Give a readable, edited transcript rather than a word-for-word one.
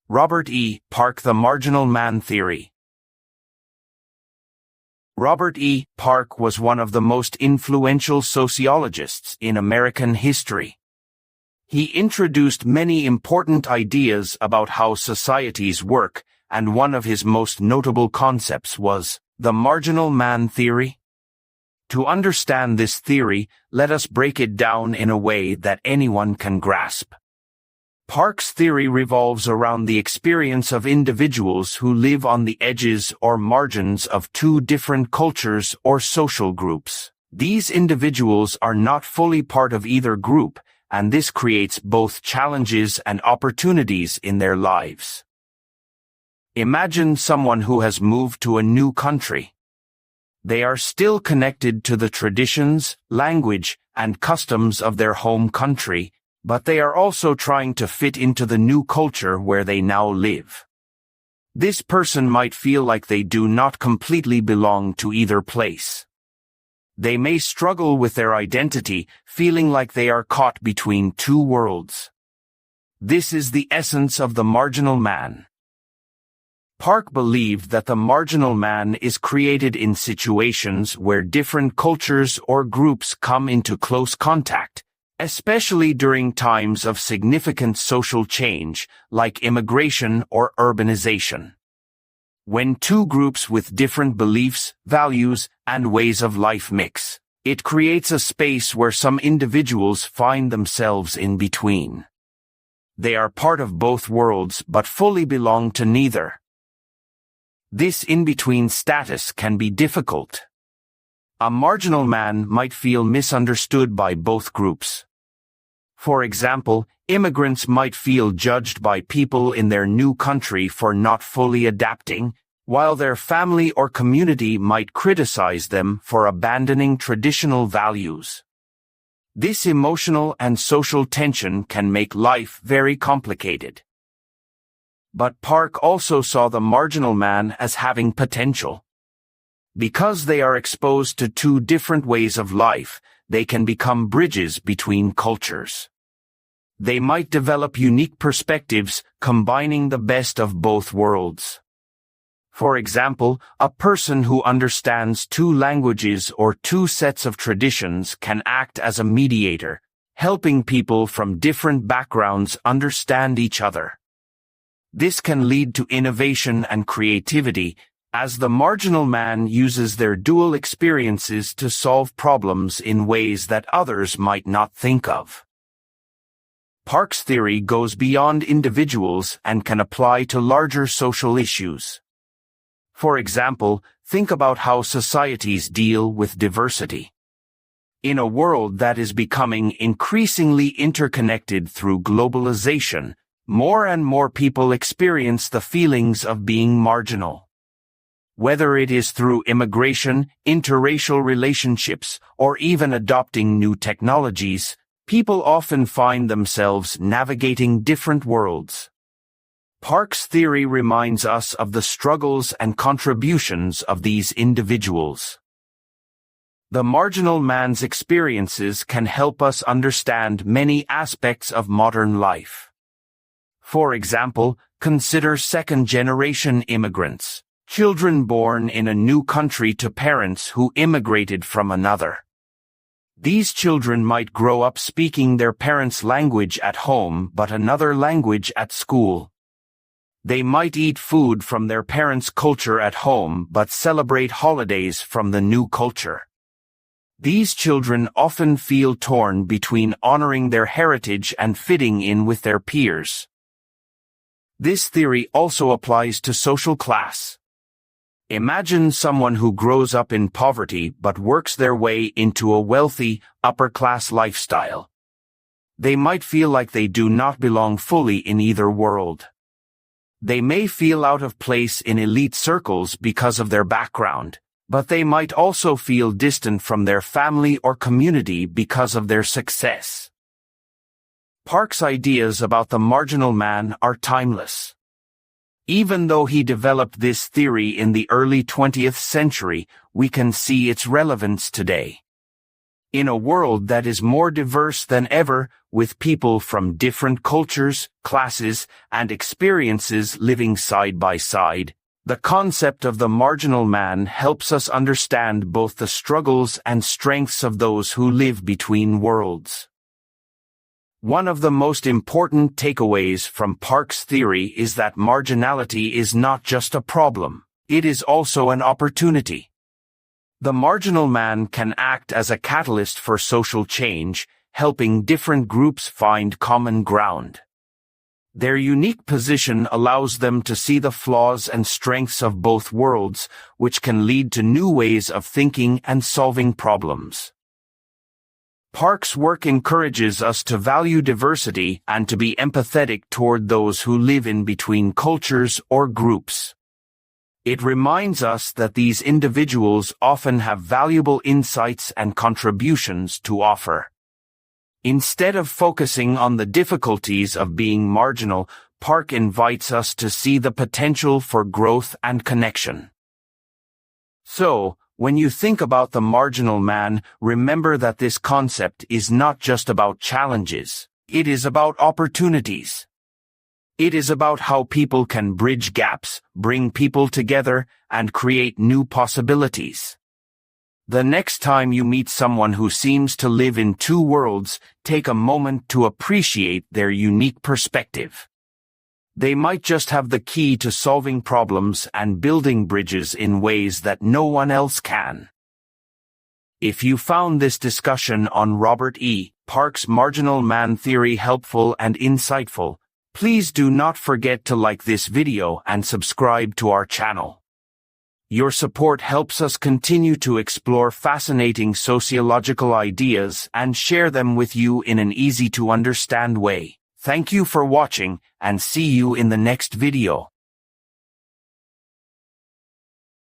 Robert E. Park, The Marginal Man Theory. Robert E. Park was one of the most influential sociologists in American history. He introduced many important ideas about how societies work, and one of his most notable concepts was the marginal man theory. To understand this theory, let us break it down in a way that anyone can grasp. Park's theory revolves around the experience of individuals who live on the edges or margins of two different cultures or social groups. These individuals are not fully part of either group, and this creates both challenges and opportunities in their lives. Imagine someone who has moved to a new country. They are still connected to the traditions, language, and customs of their home country, but they are also trying to fit into the new culture where they now live. This person might feel like they do not completely belong to either place. They may struggle with their identity, feeling like they are caught between two worlds. This is the essence of the marginal man. Park believed that the marginal man is created in situations where different cultures or groups come into close contact, especially during times of significant social change, like immigration or urbanization. When two groups with different beliefs, values, and ways of life mix, it creates a space where some individuals find themselves in between. They are part of both worlds but fully belong to neither. This in-between status can be difficult. A marginal man might feel misunderstood by both groups. For example, immigrants might feel judged by people in their new country for not fully adapting, while their family or community might criticize them for abandoning traditional values. This emotional and social tension can make life very complicated. But Park also saw the marginal man as having potential. Because they are exposed to two different ways of life, they can become bridges between cultures. They might develop unique perspectives, combining the best of both worlds. For example, a person who understands two languages or two sets of traditions can act as a mediator, helping people from different backgrounds understand each other. This can lead to innovation and creativity, as the marginal man uses their dual experiences to solve problems in ways that others might not think of. Park's theory goes beyond individuals and can apply to larger social issues. For example, think about how societies deal with diversity. In a world that is becoming increasingly interconnected through globalization, more and more people experience the feelings of being marginal. Whether it is through immigration, interracial relationships, or even adopting new technologies, people often find themselves navigating different worlds. Park's theory reminds us of the struggles and contributions of these individuals. The marginal man's experiences can help us understand many aspects of modern life. For example, consider second-generation immigrants, children born in a new country to parents who immigrated from another. These children might grow up speaking their parents' language at home but another language at school. They might eat food from their parents' culture at home but celebrate holidays from the new culture. These children often feel torn between honoring their heritage and fitting in with their peers. This theory also applies to social class. Imagine someone who grows up in poverty but works their way into a wealthy, upper-class lifestyle. They might feel like they do not belong fully in either world. They may feel out of place in elite circles because of their background, but they might also feel distant from their family or community because of their success. Park's ideas about the marginal man are timeless. Even though he developed this theory in the early 20th century, we can see its relevance today. In a world that is more diverse than ever, with people from different cultures, classes, and experiences living side by side, the concept of the marginal man helps us understand both the struggles and strengths of those who live between worlds. One of the most important takeaways from Park's theory is that marginality is not just a problem, it is also an opportunity. The marginal man can act as a catalyst for social change, helping different groups find common ground. Their unique position allows them to see the flaws and strengths of both worlds, which can lead to new ways of thinking and solving problems. Park's work encourages us to value diversity and to be empathetic toward those who live in between cultures or groups. It reminds us that these individuals often have valuable insights and contributions to offer. Instead of focusing on the difficulties of being marginal, Park invites us to see the potential for growth and connection. So, when you think about the marginal man, remember that this concept is not just about challenges, it is about opportunities. It is about how people can bridge gaps, bring people together, and create new possibilities. The next time you meet someone who seems to live in two worlds, take a moment to appreciate their unique perspective. They might just have the key to solving problems and building bridges in ways that no one else can. If you found this discussion on Robert E. Park's Marginal Man Theory helpful and insightful, please do not forget to like this video and subscribe to our channel. Your support helps us continue to explore fascinating sociological ideas and share them with you in an easy-to-understand way. Thank you for watching, and see you in the next video.